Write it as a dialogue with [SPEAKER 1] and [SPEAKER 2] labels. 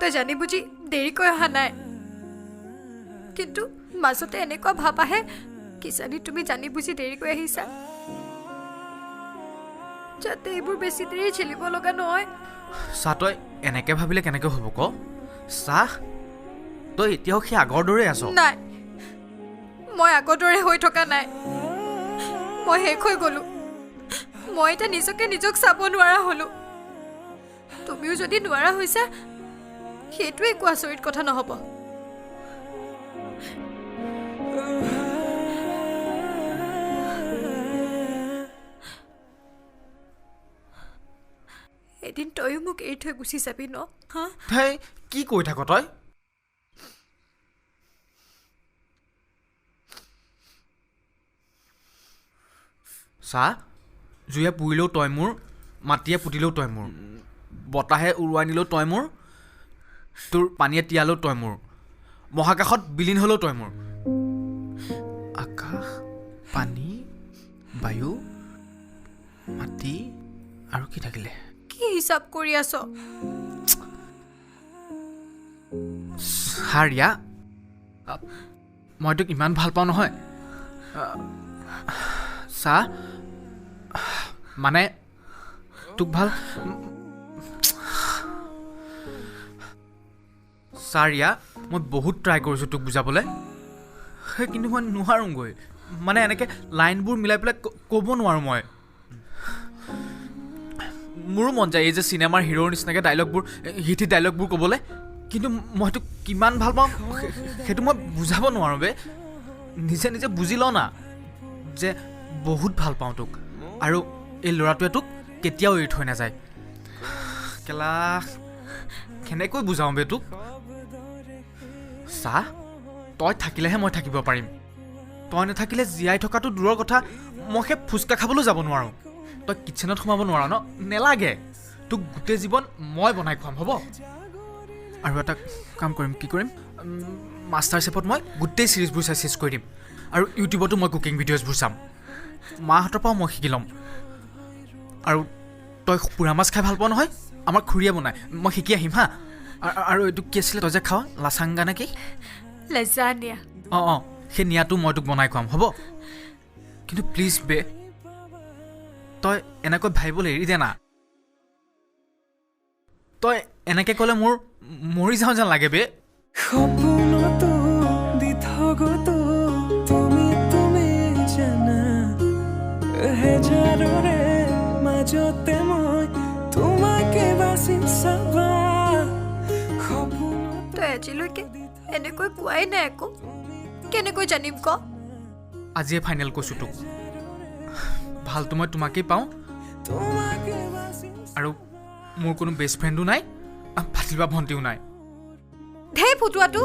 [SPEAKER 1] তই জানি বুজি দেৰিকৈ অহা নাই কিন্তু মাজতে এনেকুৱা ভাব আহে কিজানি তুমি জানি বুজি দেৰিকৈ আহিছা যাতে এইবোৰ বেছি দেৰি চেলিব লগা নহয়
[SPEAKER 2] চা তই এনেকে ভাবিলে কেনেকৈ হ'ব ক চাহ তই এতিয়াও সেই আগৰ দৰে আছ
[SPEAKER 1] নাই মই আগৰ দৰে হৈ থকা নাই মই শেষ হৈ গ'লো মই এতিয়া নিজক চাব নোৱাৰা হ'লো তুমিও যদি নোৱাৰা হৈছা সেইটোৱে একো আচৰিত কথা নহ'ব এদিন তইও মোক এৰি থৈ গুচি যাবি ন
[SPEAKER 2] হেই কি কৈ থাক তই চা জুয়ে পুৰিলেও তই মোৰ মাটিয়ে পুতিলেও তই মোৰ বতাহে উৰুৱাই নিলেও তই মোৰ তোৰ পানীয়ে তিয়ালেও তই মোৰ মহাকাশত বিলীন হ'লেও তই মোৰ আকাশ পানী বায়ু মাটি আৰু কি থাকিলে
[SPEAKER 1] কি হিচাপ কৰি আছ
[SPEAKER 2] হাৰিয়া মই তোক ইমান ভাল পাওঁ নহয় চা মানে তোক ভাল চাৰিয়া মই বহুত ট্ৰাই কৰিছোঁ তোক বুজাবলৈ কিন্তু মই নোৱাৰোঁগৈ মানে এনেকৈ লাইনবোৰ মিলাই পেলাই ক'ব নোৱাৰোঁ মই মোৰো মন যায় এই যে চিনেমাৰ হিৰোৰ নিচিনাকৈ ডাইলগবোৰ হিট ডাইলগবোৰ ক'বলৈ কিন্তু মই তোক কিমান ভাল পাওঁ সেইটো মই বুজাব নোৱাৰোঁ বে নিজে নিজে বুজি লওঁ না যে বহুত ভাল পাওঁ তোক আৰু এই ল'ৰাটোৱে তোক কেতিয়াও এৰি থৈ নাযায় কেলা কেনেকৈ বুজাওঁ বে তোক চা তই থাকিলেহে মই থাকিব পাৰিম তই নাথাকিলে জীয়াই থকাটো দূৰৰ কথা মই সেই ফুচকা খাবলৈও যাব নোৱাৰোঁ তই কিটচেনত সোমাব নোৱাৰ ন নেলাগে তোক গোটেই জীৱন মই বনাই খুৱাম হ'ব আৰু এটা কাম কৰিম কি কৰিম মাষ্টাৰ চেফত মই গোটেই চিৰিজবোৰ চাই চেছ কৰি দিম আৰু ইউটিউবতো মই কুকিং ভিডিঅ'জবোৰ চাম মাহঁতৰ পৰাও মই শিকি ল'ম আৰু তই পোৰা মাছ খাই ভাল পাওঁ নহয় আমাৰ খুৰীয়ে বনাই মই শিকি আহিম হা আৰু এইটো কি আছিলে তই যে খাৱ লাচাংগা নে কি
[SPEAKER 1] লাজানিয়া
[SPEAKER 2] অঁ সেই নিয়াটো মই তোক বনাই খুৱাম হ'ব কিন্তু প্লিজ বে তই এনেকৈ ভাবিবলৈ এৰি দে না তই এনেকৈ ক'লে মোৰ মৰি যাওঁ যেন লাগে বে
[SPEAKER 3] সপোনতো দি থগতো তুমি জানা হেজাৰৰে মাজতে মই তোমাকে বাচিম চাবা
[SPEAKER 1] তই আজিলৈকে এনেকৈ কোৱাই নাই একো কেনেকৈ জানিম ক
[SPEAKER 2] আজিয়ে ফাইনেল কৈছোঁ তোক ভালতো মই তোমাকেই পাওঁ আৰু মোৰ কোনো বেষ্ট ফ্ৰেণ্ডো নাই ভাতিজা ভণ্টিও নাই
[SPEAKER 1] ধেই ফুটুৱাটো